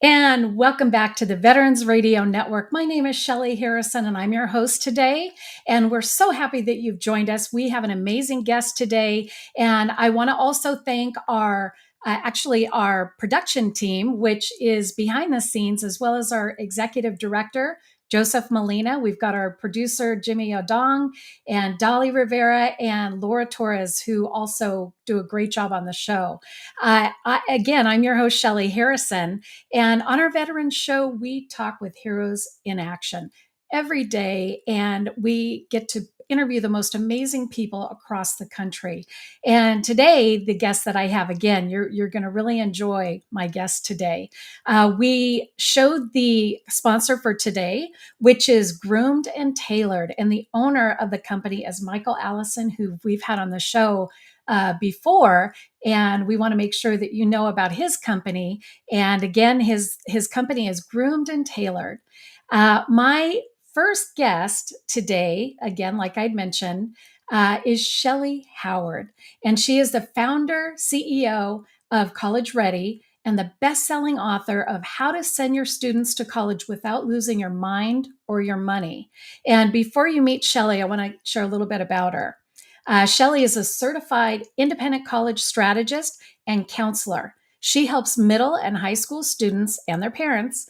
And welcome back to the Veterans Radio Network. My name is Shelley Harrison, and I'm your host today. And we're so happy that you've joined us. We have an amazing guest today. And I want to also thank our production team, which is behind the scenes, as well as our executive director, Joseph Molina. We've got our producer, Jimmy Odong, and Dolly Rivera, and Laura Torres, who also do a great job on the show. I'm your host, Shelley Harrison. And on our Veterans Show, we talk with heroes in action every day, and we get to interview the most amazing people across the country. And today, the guest that I have, again, you're going to really enjoy my guest today. We showed the sponsor for today, which is Groomed and Tailored, and the owner of the company is Michael Allison, who we've had on the show before. And we want to make sure that you know about his company. And again, his company is Groomed and Tailored. My first guest today, again, like I'd mentioned, is Shelley Howard. And she is the founder, CEO of College Ready and the best-selling author of How to Send Your Students to College Without Losing Your Mind or Your Money. And before you meet Shelley, I want to share a little bit about her. Shelley is a certified independent college strategist and counselor. She helps middle and high school students and their parents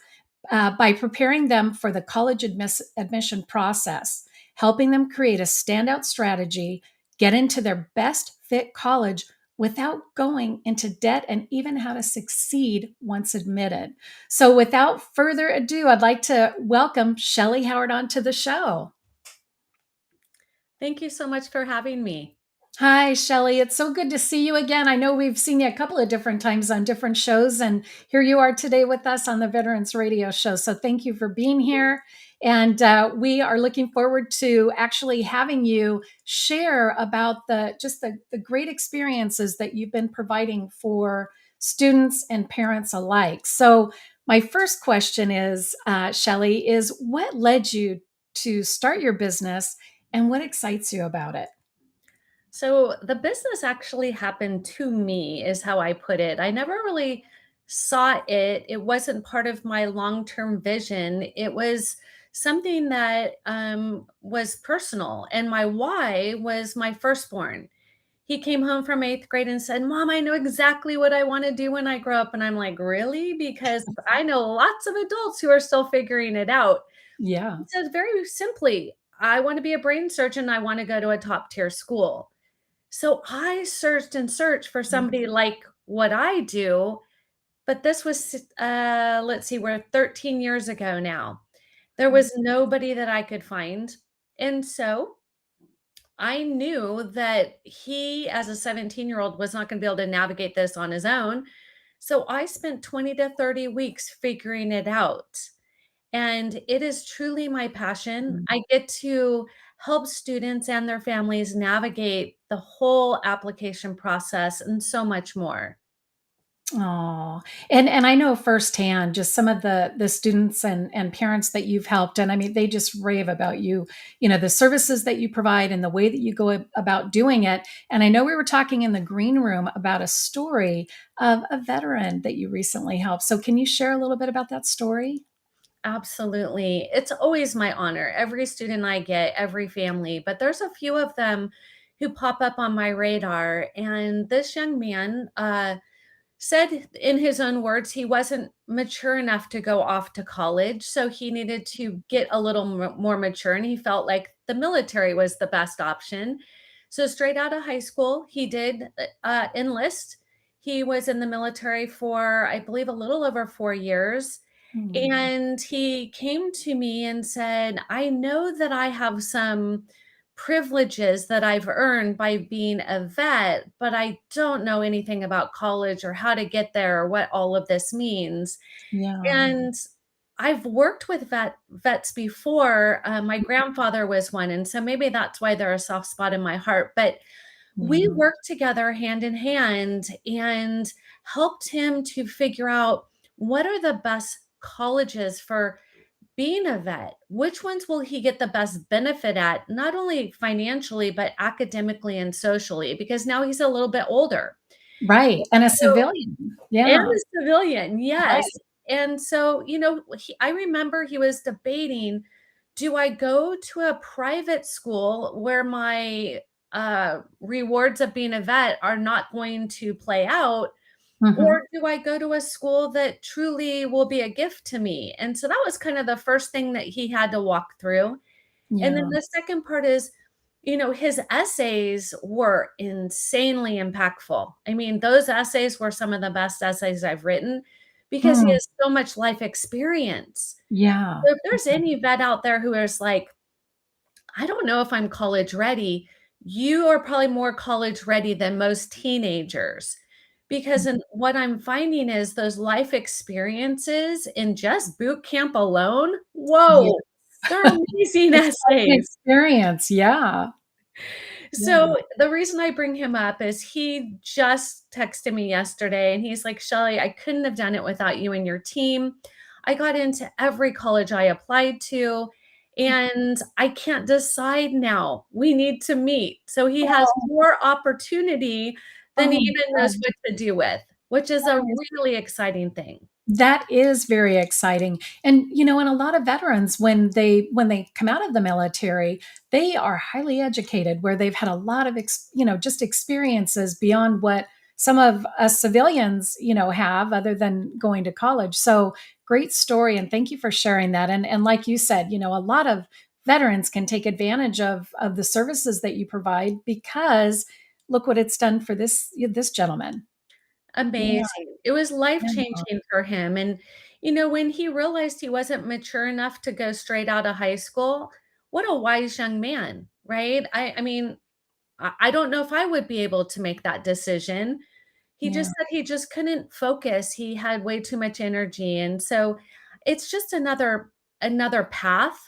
by preparing them for the college admission process, helping them create a standout strategy, get into their best fit college without going into debt, and even how to succeed once admitted. So without further ado, I'd like to welcome Shelley Howard onto the show. Thank you so much for having me. Hi, Shelley. It's so good to see you again. I know we've seen you a couple of different times on different shows, and here you are today with us on the Veterans Radio Show. So thank you for being here. And we are looking forward to actually having you share about the great experiences that you've been providing for students and parents alike. So my first question is, Shelley, is what led you to start your business and what excites you about it? So, the business actually happened to me, is how I put it. I never really saw it. It wasn't part of my long term vision. It was something that was personal. And my why was my firstborn. He came home from eighth grade and said, Mom, I know exactly what I want to do when I grow up. And I'm like, really? Because I know lots of adults who are still figuring it out. Yeah. He said very simply, I want to be a brain surgeon. I want to go to a top tier school. So I searched and searched for somebody like what I do, but this was, let's see, we're 13 years ago now. There was nobody that I could find. And so I knew that he, as a 17-year-old, was not going to be able to navigate this on his own. So I spent 20 to 30 weeks figuring it out. And it is truly my passion. Mm. I get to help students and their families navigate the whole application process and so much more. Oh, and I know firsthand just some of the students and parents that you've helped, and I mean they just rave about you. You know the services that you provide and the way that you go about doing it. And I know we were talking in the green room about a story of a veteran that you recently helped. So can you share a little bit about that story? Absolutely. It's always my honor. Every student I get, every family, but there's a few of them who pop up on my radar. And this young man, said in his own words he wasn't mature enough to go off to college, so he needed to get a little more mature, and he felt like the military was the best option. So straight out of high school, he did enlist. He was in the military for, I believe, a little over 4 years. Hmm. And he came to me and said, I know that I have some privileges that I've earned by being a vet, but I don't know anything about college or how to get there or what all of this means. Yeah. And I've worked with vets before. My grandfather was one, and so maybe that's why they're a soft spot in my heart. But we Yeah. worked together hand in hand and helped him to figure out what are the best colleges for being a vet. Which ones will he get the best benefit at, not only financially, but academically and socially, because now he's a little bit older. Right. And a So civilian. and Yeah. a civilian, yes. Right. And so, I remember he was debating, do I go to a private school where my rewards of being a vet are not going to play out? Or Mhm. do I go to a school that truly will be a gift to me? And so that was kind of the first thing that he had to walk through. And then Yeah. the second part is, his essays were insanely impactful. I mean, those essays were some of the best essays I've written because he Mm. has so much life experience. Yeah. So if there's any vet out there who is like, I don't know if I'm college ready, you are probably more college ready than most teenagers. Because Mhm. what I'm finding is those life experiences in just boot camp alone, Yeah. whoa, they're amazing It's quite an essays. experience. Yeah. Yeah. So the reason I bring him up is he just texted me yesterday and he's like, Shelley, I couldn't have done it without you and your team. I got into every college I applied to and I can't decide now. We need to meet. So he has Oh, more opportunity than he oh even my knows God. what to do with, which is a That is really exciting thing. That is very exciting. And and a lot of veterans when they come out of the military, they are highly educated where they've had a lot of just experiences beyond what some of us civilians, have other than going to college. So great story and thank you for sharing that. And like you said, a lot of veterans can take advantage of the services that you provide because look what it's done for this gentleman. Yeah. Amazing. It was Yeah. life-changing for him, and, when he realized he wasn't mature enough to go straight out of high school, what a wise young man, right? I mean, I don't know if I would be able to make that decision. He Yeah. just said he just couldn't focus, he had way too much energy, and so it's just another path.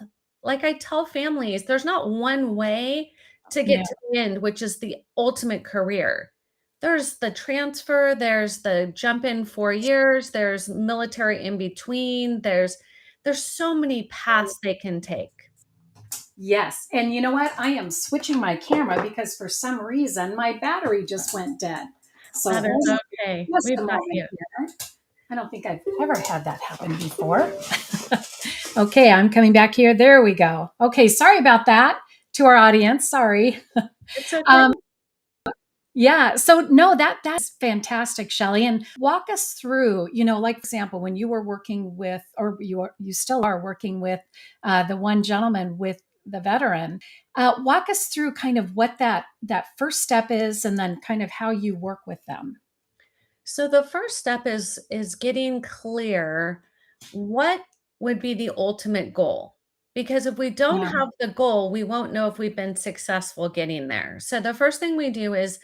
Like I tell families, there's not one way to Yeah. get to the end, which is the ultimate career. There's the transfer, there's the jump in 4 years, there's military in between, there's so many paths they can take. Yes. And you know what? I am switching my camera because for some reason my battery just went dead. So That hold is on okay. just We've a got moment you. here. I don't think I've ever had that happen before. Okay, I'm coming back here. There we go. Okay, sorry about that to our audience. Sorry. It's okay. Um, yeah. So no, that's fantastic, Shelley. And walk us through, like for example, when you were working with, or you still are working with the one gentleman with the veteran. Walk us through kind of what that first step is, and then kind of how you work with them. So the first step is getting clear what would be the ultimate goal. Because if we don't Yeah. have the goal, we won't know if we've been successful getting there. So the first thing we do is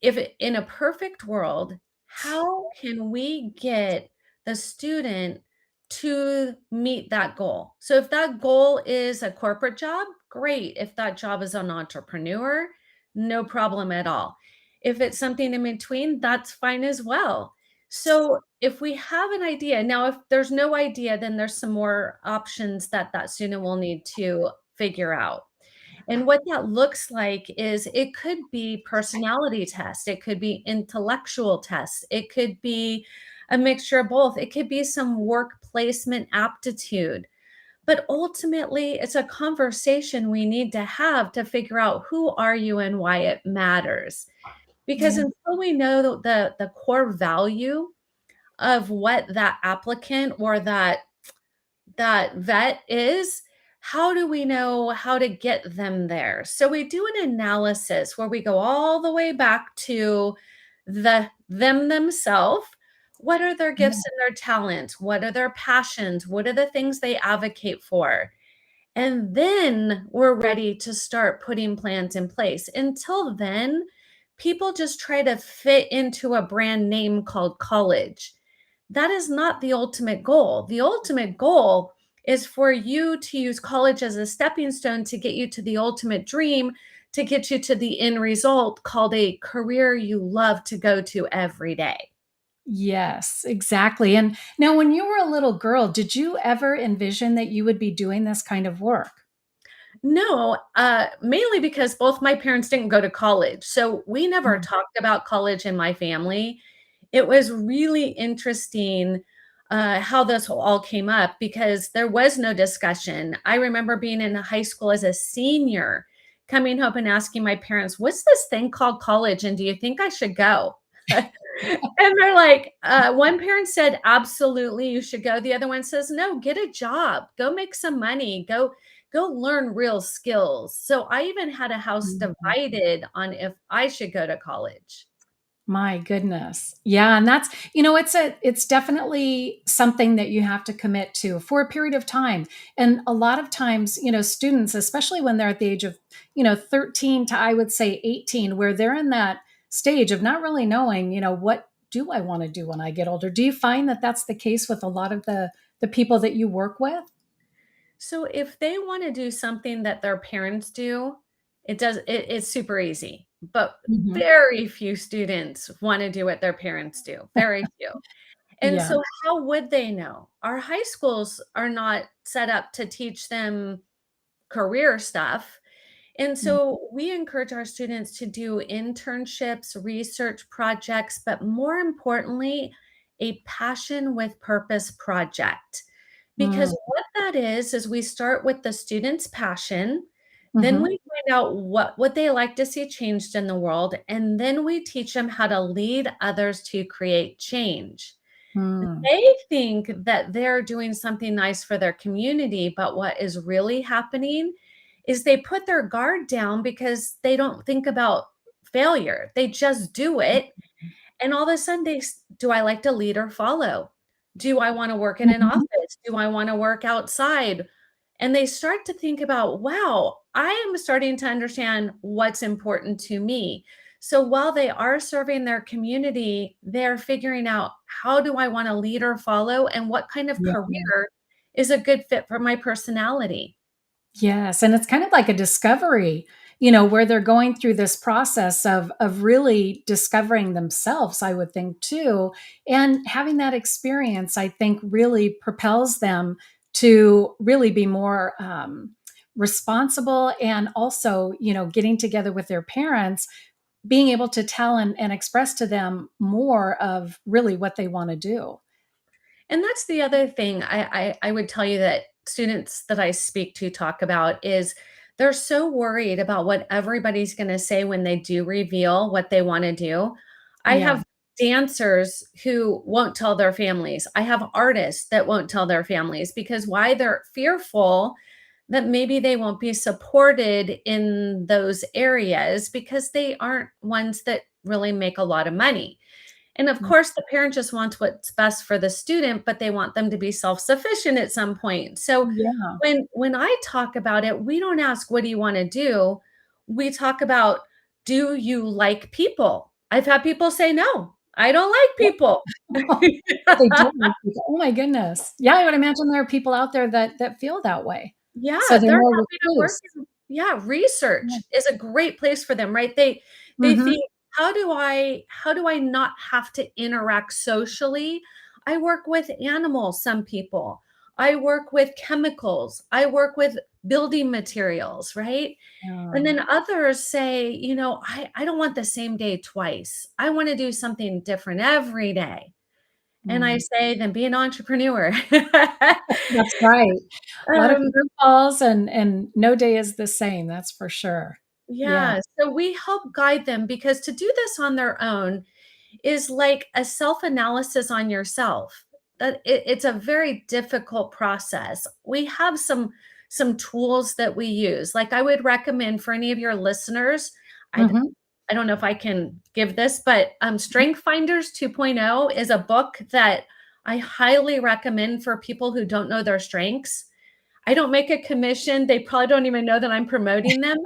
if in a perfect world, how can we get the student to meet that goal? So if that goal is a corporate job, great. If that job is an entrepreneur, no problem at all. If it's something in between, that's fine as well. So if we have an idea, now if there's no idea, then there's some more options that that student will need to figure out. And what that looks like is it could be personality tests, it could be intellectual tests, it could be a mixture of both. It could be some work placement aptitude. But ultimately, it's a conversation we need to have to figure out who are you and why it matters. Because Yeah. until we know the core value of what that applicant or that vet is, how do we know how to get them there? So we do an analysis where we go all the way back to them themselves. What are their Yeah. gifts and their talents? What are their passions? What are the things they advocate for? And then we're ready to start putting plans in place. Until then, people just try to fit into a brand name called college. That is not the ultimate goal. The ultimate goal is for you to use college as a stepping stone to get you to the ultimate dream, to get you to the end result called a career you love to go to every day. Yes, exactly. And now, when you were a little girl, did you ever envision that you would be doing this kind of work? No, mainly because both my parents didn't go to college. So we never Mm. talked about college in my family. It was really interesting. how this all came up because there was no discussion. I remember being in high school as a senior, coming home and asking my parents, "What's this thing called college? And do you think I should go?" And they're like, one parent said, "Absolutely, you should go." The other one says, "No, get a job, go make some money, go learn real skills." So I even had a house Mhm. divided on if I should go to college. My goodness. Yeah, and that's, it's definitely something that you have to commit to for a period of time. And a lot of times, students, especially when they're at the age of, 13 to I would say 18, where they're in that stage of not really knowing, what do I want to do when I get older? Do you find that that's the case with a lot of the people that you work with? So if they wanna do something that their parents do, it's super easy, but Mhm. very few students wanna do what their parents do, very few. And Yeah. so how would they know? Our high schools are not set up to teach them career stuff, and Mm. so we encourage our students to do internships, research projects, but more importantly, a passion with purpose project. Because Mm. what that is we start with the student's passion, then Mhm. we find out what they like to see changed in the world, and then we teach them how to lead others to create change. Mm. They think that they're doing something nice for their community, but what is really happening is they put their guard down because they don't think about failure. They just do it, and all of a sudden do I like to lead or follow? Do I wanna work in an Mhm. office? Do I wanna work outside? And they start to think about, wow, I am starting to understand what's important to me. So while they are serving their community, they're figuring out how do I want to lead or follow and what kind of Yeah. career is a good fit for my personality. Yes, and it's kind of like a discovery, where they're going through this process of really discovering themselves, I would think too. And having that experience, I think, really propels them to really be more responsible, and also, getting together with their parents, being able to tell and express to them more of really what they want to do. And that's the other thing I would tell you that students that I speak to talk about is they're so worried about what everybody's going to say when they do reveal what they want to do. I Yeah. have dancers who won't tell their families. I have artists that won't tell their families because why they're fearful that maybe they won't be supported in those areas because they aren't ones that really make a lot of money. And of course, the parent just wants what's best for the student, but they want them to be self-sufficient at some point. So Yeah. when I talk about it, we don't ask, "What do you wanna do?" We talk about, "Do you like people?" I've had people say, "No, I don't like people." They don't like people. Oh my goodness. Yeah, I would imagine there are people out there that feel that way. So Yeah, they're they're more happy to work recluse. in yeah, Yeah. research is a great place for them, right? They Mhm. think, how do I not have to interact socially? I work with animals, some people. I work with chemicals. I work with building materials, right? And Yeah. then others say, I don't want the same day twice. I want to do something different every day. And I Mm. say, then be an entrepreneur. That's right. A lot of um, curveballs, and no day is the same, that's for sure. Yeah. Yeah, so we help guide them because to do this on their own is like a self-analysis on yourself. That it's a very difficult process. We have some tools that we use. Like I would recommend for any of your listeners, I d- Mhm. I don't know if I can give this, but Strength Finders 2.0 is a book that I highly recommend for people who don't know their strengths. I don't make a commission. They probably don't even know that I'm promoting them.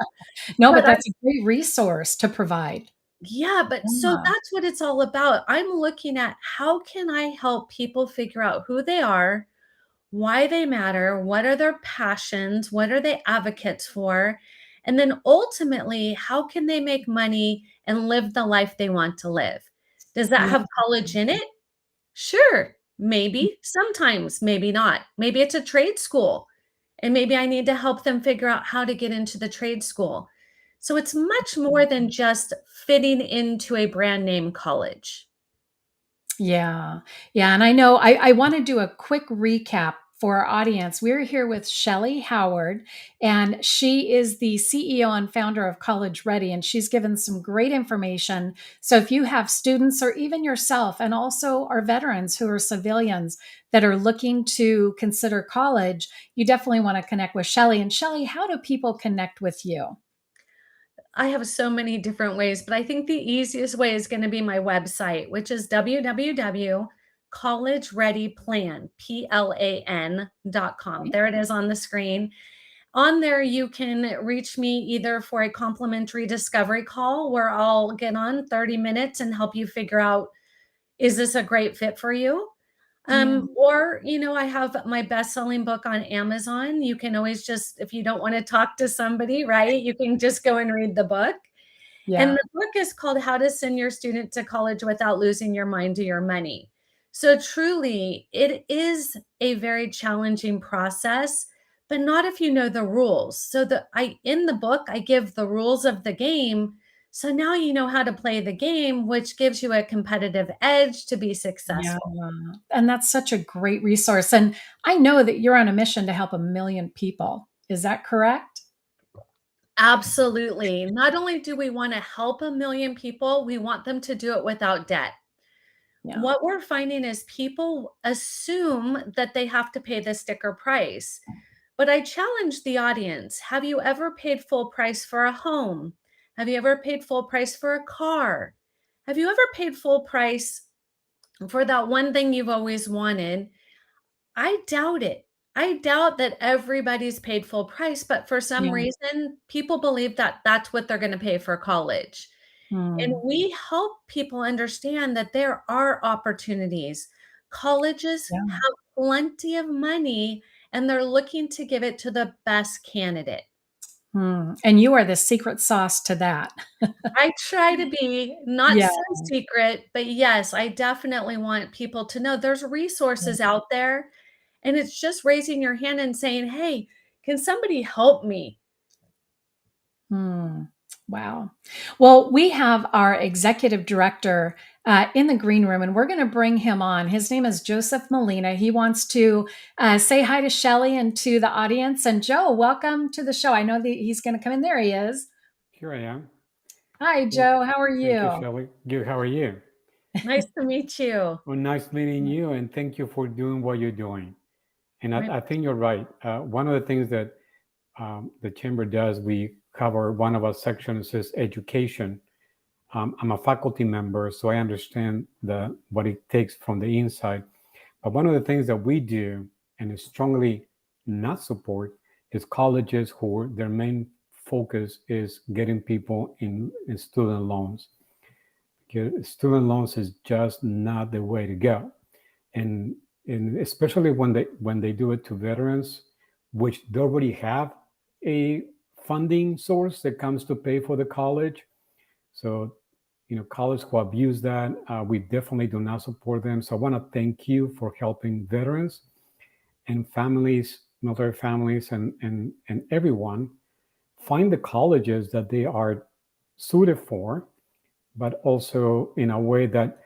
No, But but that's a great resource to provide. yeah, but so Yeah. that's what it's all about. I'm looking at how can I help people figure out who they are, why they matter, what are their passions, what are they advocates for, and then ultimately, how can they make money and live the life they want to live? Does that Yeah. have college in it? Sure, maybe, sometimes, maybe not. Maybe it's a trade school, and maybe I need to help them figure out how to get into the trade school. So it's much more than just fitting into a brand name college. Yeah. Yeah. And I know I want to do a quick recap for our audience. We're here with Shelley Howard, and she is the CEO and founder of College Ready, and she's given some great information. So if you have students or even yourself, and also our veterans who are civilians that are looking to consider college, you definitely want to connect with Shelley. And Shelley, how do people connect with you? I have so many different ways, but I think the easiest way is going to be my website, which is www.collegereadyplan.com. There it is on the screen. On there, you can reach me either for a complimentary discovery call where I'll get on 30 minutes and help you figure out, is this a great fit for you? Yeah. Or, I have my best-selling book on Amazon. You can always just, if you don't want to talk to somebody, right, you can just go and read the book. And Yeah. the book is called How to Send Your Student to College Without Losing Your Mind to Your Money. So truly, it is a very challenging process, but not if you know the rules. So in the book, I give the rules of the game. So now you know how to play the game, which gives you a competitive edge to be Yeah. successful. And that's such a great resource. And I know that you're on a mission to help a million people. Is that correct? Absolutely. Not only do we want to help a million people, we want them to do it without debt. Yeah. What we're finding is people assume that they have to pay the sticker price. But I challenge the audience. Have you ever paid full price for a home? Have you ever paid full price for a car? Have you ever paid full price for that one thing you've always wanted? I doubt it. I doubt that everybody's paid full price, but for some Yeah. reason, people believe that that's what they're going to pay for college. And Hmm. we help people understand that there are opportunities. Colleges Yeah. have plenty of money and they're looking to give it to the best candidate. Hmm. And you are the secret sauce to that. I try to be not Yeah. so secret, but yes, I definitely want people to know there's resources out there. And it's just raising your hand and saying, hey, can somebody help me? Hmm. Wow. Well, we have our executive director in the green room, and we're going to bring him on. His name is Joseph Molina. He wants to say hi to Shelley and to the audience. And Joe, welcome to the show. I know that he's going to come in. There he is. Here I am. Hi, Well, Joe. How are thank you, you? Shelley. Good. How are you? Nice to meet you. Well, nice meeting you, and thank you for doing what you're doing. And My I think you're right. One of the things that the chamber does, we cover one of our sections is education. I'm a faculty member, so I understand what it takes from the inside. But one of the things that we do, and is strongly not support, is colleges who their main focus is getting people in student loans. Student loans is just not the way to go, and especially when they do it to veterans, which they already have a funding source that comes to pay for the college. So, college who abuse that, we definitely do not support them. So I want to thank you for helping veterans and families, military families, and everyone find the colleges that they are suited for, but also in a way that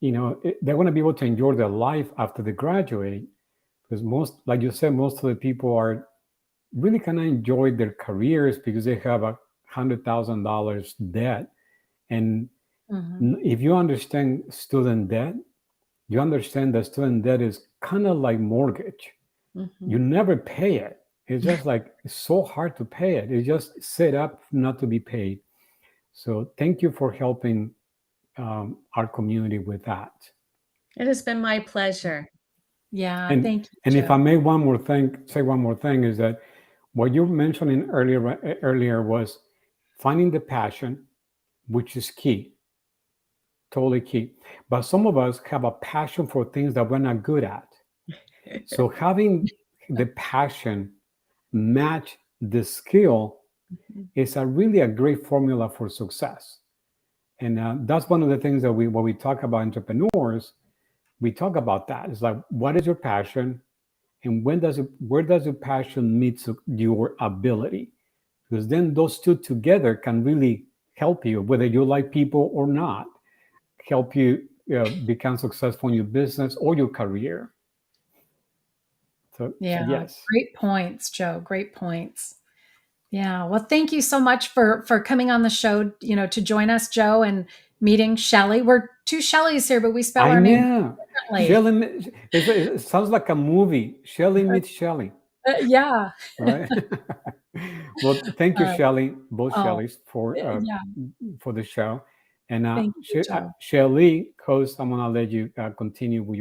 they want to be able to enjoy their life after they graduate. Because most, like you said, most of the people are really kind of enjoy their careers because they have $100,000 debt. And Mhm. if you understand student debt, you understand that student debt is kind of like mortgage. You Mhm. never pay it. It's just like it's so hard to pay it. It's just set up not to be paid. So thank you for helping our community with that. It has been my pleasure. Yeah. And Thank you, and if Joe. I may say one more thing is that what you mentioning earlier was finding the passion, which is key, totally key. But some of us have a passion for things that we're not good at. So having the passion match the skill is a great formula for success. And that's one of the things that when we talk about entrepreneurs, we talk about that. It's like, what is your passion? And where does your passion meet your ability? Because then those two together can really help you, whether you like people or not, help you become successful in your business or your career. So Yeah, yes. great points, Joe. Great points. Yeah. Well, thank you so much for coming on the show, to join us, Joe, and meeting Shelley. We're two Shelleys here, but we spell I our names know. differently. It sounds like a movie. Shelley meets Shelley, Yeah. right? Well, thank you, Uh, Shelley, both oh, Shelleys, yeah. for the show. And Thank you, Joe. Shelley, host, I'm gonna let you continue with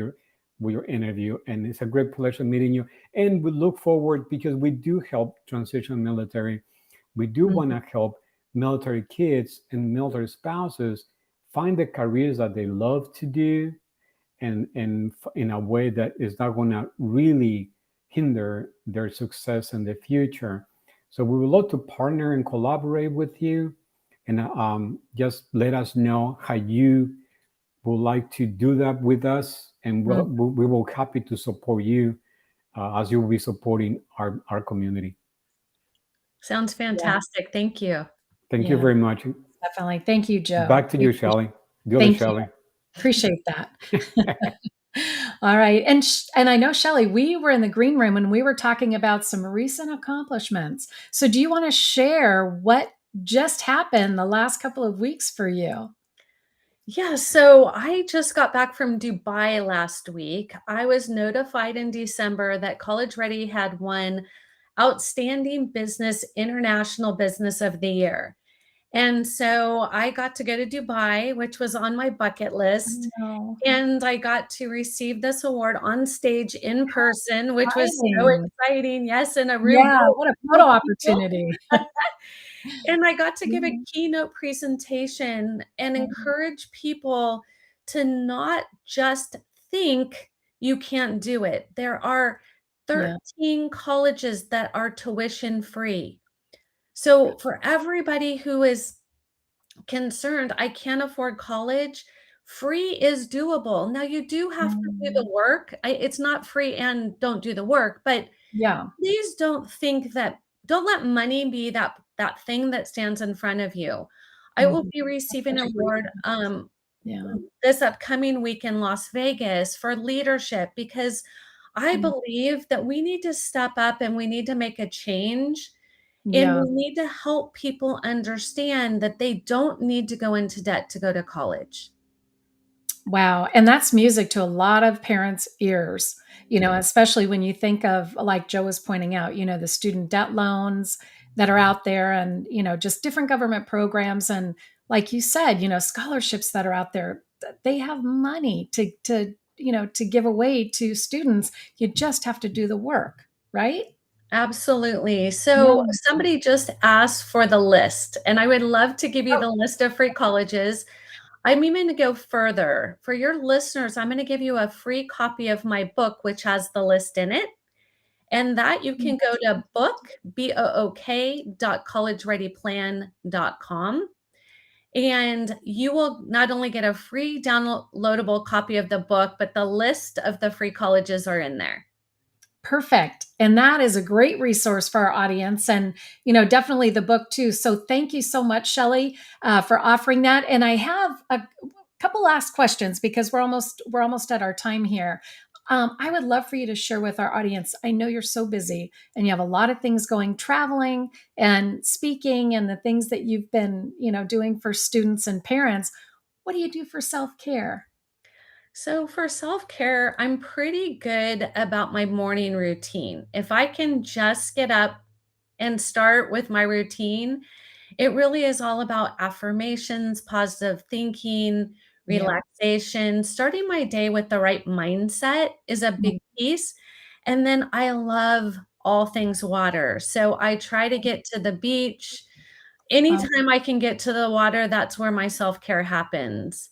your interview. And it's a great pleasure meeting you. And we look forward because we do help transition military. We do want Mhm. to help military kids and military spouses find the careers that they love to do, and in a way that is not going to really hinder their success in the future. So we would love to partner and collaborate with you, and just let us know how you would like to do that with us, and Mm, we will be happy to support you as you will be supporting our community. Sounds yeah. fantastic. Thank you. Thank you Yeah. very much. Definitely. Thank you, Joe. Back to We you, appreciate Shelley. The other Thank you. Shelley. Appreciate that. All right. And I know, Shelley, we were in the green room and we were talking about some recent accomplishments. So do you want to share what just happened the last couple of weeks for you? Yeah, so I just got back from Dubai last week. I was notified in December that College Ready had won Outstanding Business International Business of the Year. And so I got to go to Dubai, which was on my bucket list. No. And I got to receive this award on stage in person, which was so Exciting. exciting. Yes, in a room Yeah. full What a of photo people. opportunity. And I got to give a Yeah. keynote presentation and encourage people to not just think you can't do it. There are Yeah. 13 colleges that are tuition free. So for everybody who is concerned, I can't afford college, free is doable. Now you do have to do the Mm. work. It's not free and don't do the work, but Yeah. please don't let money be that thing that stands in front of you. I will Mhm. be That's receiving such an a great award, point. Yeah. this upcoming week in Las Vegas for leadership because I Mm. believe that we need to step up and we need to make a change, and Yeah. we need to help people understand that they don't need to go into debt to go to college. Wow. And that's music to a lot of parents' ears, especially when you think of, like Joe was pointing out, the student debt loans that are out there and, just different government programs. And like you said, scholarships that are out there, they have money to give away to students. You just have to do the work, right? Absolutely. Yeah. So somebody just asked for the list, and I would love to give you Oh, the list of free colleges. I'm even going to go further. For your listeners, I'm going to give you a free copy of my book, which has the list in it. And that you can go that's to fantastic. book.collegereadyplan.com. And you will not only get a free downloadable copy of the book, but the list of the free colleges are in there. Perfect. And that is a great resource for our audience and, definitely the book too. So thank you so much, Shelley, for offering that. And I have a couple last questions because we're almost at our time here. I would love for you to share with our audience. I know you're so busy and you have a lot of things going, traveling and speaking and the things that you've been, doing for students and parents. What do you do for self-care? So for self-care, I'm pretty good about my morning routine. If I can just get up and start with my routine, it really is all about affirmations, positive thinking, Yeah. relaxation. Starting my day with the right mindset is a big piece. And then I love all things water. So I try to get to the beach. Oh, Anytime I can get to the water, that's where my self-care happens.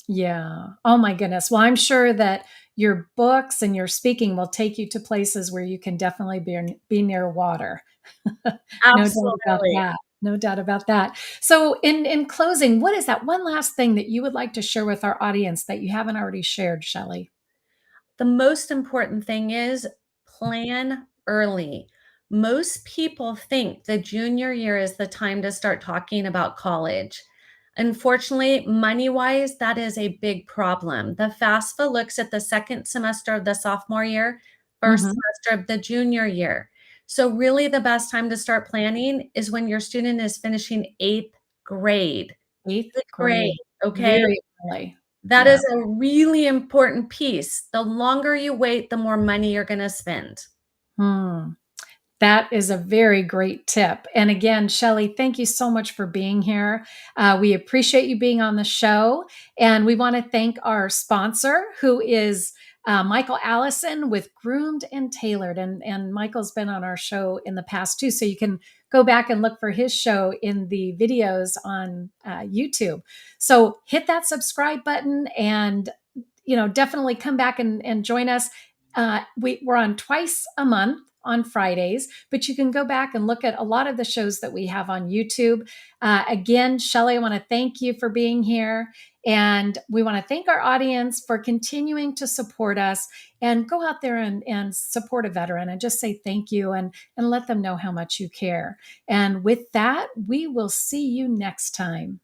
yeah. Oh my goodness. Well, I'm sure that your books and your speaking will take you to places where you can definitely be near water. No doubt about Absolutely. that. No doubt about that. So in closing, what is that one last thing that you would like to share with our audience that you haven't already shared, Shelley? The most important thing is plan early. Most people think the junior year is the time to start talking about college. Unfortunately, money-wise, that is a big problem. The FAFSA looks at the second semester of the sophomore year, first Mhm. semester of the junior year. So really the best time to start planning is when your student is finishing 8th grade. 8th 8th grade, grade. okay? Very early. That Yeah. is a really important piece. The longer you wait, the more money you're gonna spend. Hmm. That is a very great tip. And again, Shelley, thank you so much for being here. We appreciate you being on the show. And we want to thank our sponsor, who is Michael Allison with Groomed and Tailored. And Michael's been on our show in the past too. So you can go back and look for his show in the videos on YouTube. So hit that subscribe button and definitely come back and join us. We're on twice a month on Fridays, but you can go back and look at a lot of the shows that we have on YouTube. Again, Shelley, I want to thank you for being here. And we want to thank our audience for continuing to support us, and go out there and support a veteran and just say thank you, and let them know how much you care. And with that, we will see you next time.